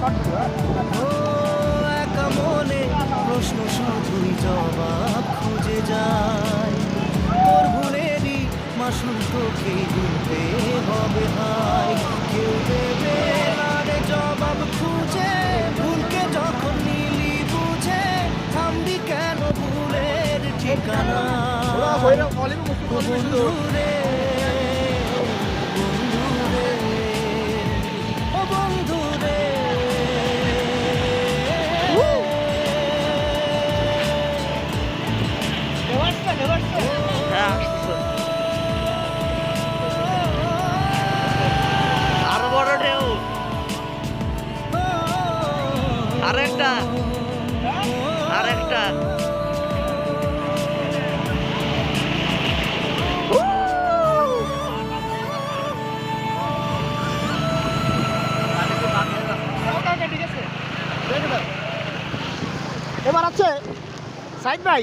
ও একা মনে প্রশ্ন শুধুই জবাব খুঁজে যায়, তোর ভুলেরই মাসুল তোকে গুনতে হবে হায়। কেউ দেবে না রে জবাব খুঁজে, ভুলকে যখন নিলি বুঝে থামবি কেন ভুলের ঠিকানা। বন্ধু রে, বন্ধু রে, ও বন্ধু রে। আরো বড় ঢেউ, আরেকটা আরেকটা। এবার আছে সাইড ভাই।